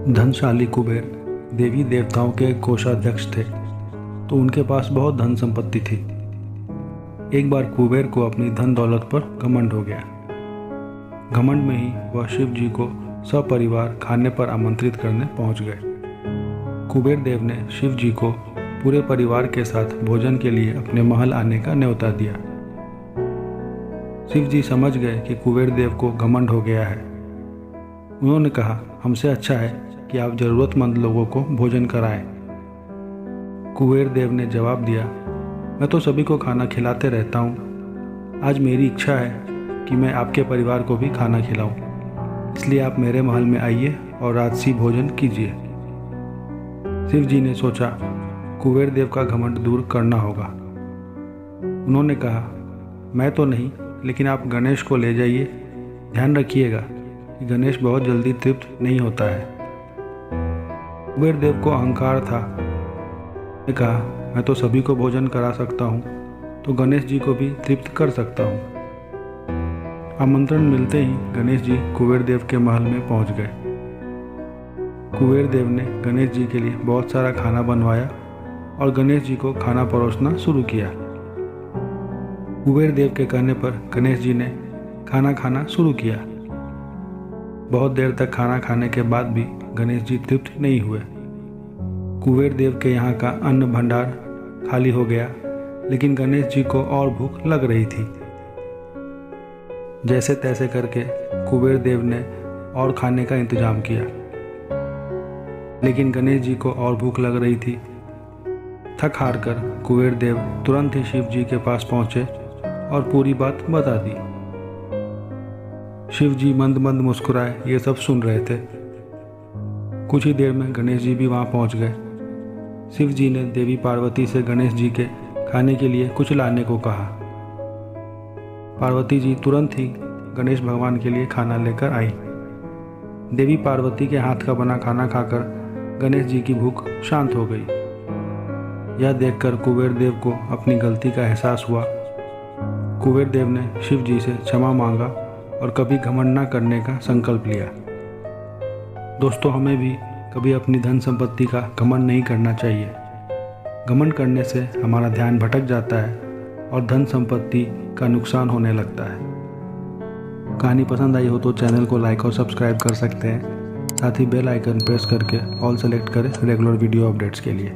धनशाली कुबेर देवी देवताओं के कोषाध्यक्ष थे, तो उनके पास बहुत धन संपत्ति थी। एक बार कुबेर को अपनी धन दौलत पर घमंड हो गया। घमंड में ही वह शिव जी को सपरिवार खाने पर आमंत्रित करने पहुंच गए। कुबेर देव ने शिव जी को पूरे परिवार के साथ भोजन के लिए अपने महल आने का न्योता दिया। शिव जी समझ गए कि कुबेर देव को घमंड हो गया है। उन्होंने कहा, हमसे अच्छा है कि आप जरूरतमंद लोगों को भोजन कराएं। कुबेर देव ने जवाब दिया, मैं तो सभी को खाना खिलाते रहता हूँ। आज मेरी इच्छा है कि मैं आपके परिवार को भी खाना खिलाऊं, इसलिए आप मेरे महल में आइए और राजसी भोजन कीजिए। शिव जी ने सोचा, कुबेर देव का घमंड दूर करना होगा। उन्होंने कहा, मैं तो नहीं, लेकिन आप गणेश को ले जाइए। ध्यान रखिएगा कि गणेश बहुत जल्दी तृप्त नहीं होता है। कुबेर देव को अहंकार था। उन्होंने कहा, मैं तो सभी को भोजन करा सकता हूँ, तो गणेश जी को भी तृप्त कर सकता हूँ। आमंत्रण मिलते ही गणेश जी कुबेर देव के महल में पहुँच गए। कुबेर देव ने गणेश जी के लिए बहुत सारा खाना बनवाया और गणेश जी को खाना परोसना शुरू किया। कुबेर देव के कहने पर गणेश जी ने खाना खाना शुरू किया। बहुत देर तक खाना खाने के बाद भी गणेश जी तृप्त नहीं हुए। कुबेर देव के यहाँ का अन्न भंडार खाली हो गया, लेकिन गणेश जी को और भूख लग रही थी। जैसे तैसे करके कुबेर देव ने और खाने का इंतजाम किया, लेकिन गणेश जी को और भूख लग रही थी। थक हार कर कुबेर देव तुरंत ही शिव जी के पास पहुंचे और पूरी बात बता दी। शिव जी मंद मंद मुस्कुराए ये सब सुन रहे थे। कुछ ही देर में गणेश जी भी वहां पहुंच गए। शिव जी ने देवी पार्वती से गणेश जी के खाने के लिए कुछ लाने को कहा। पार्वती जी तुरंत ही गणेश भगवान के लिए खाना लेकर आई। देवी पार्वती के हाथ का बना खाना खाकर गणेश जी की भूख शांत हो गई। यह देखकर कुबेर देव को अपनी गलती का एहसास हुआ। कुबेर देव ने शिव जी से क्षमा मांगा और कभी घमंड न करने का संकल्प लिया। दोस्तों, हमें भी कभी अपनी धन संपत्ति का घमंड नहीं करना चाहिए। घमंड करने से हमारा ध्यान भटक जाता है और धन संपत्ति का नुकसान होने लगता है। कहानी पसंद आई हो तो चैनल को लाइक और सब्सक्राइब कर सकते हैं। साथ ही बेल आइकन प्रेस करके ऑल सेलेक्ट करें रेगुलर वीडियो अपडेट्स के लिए।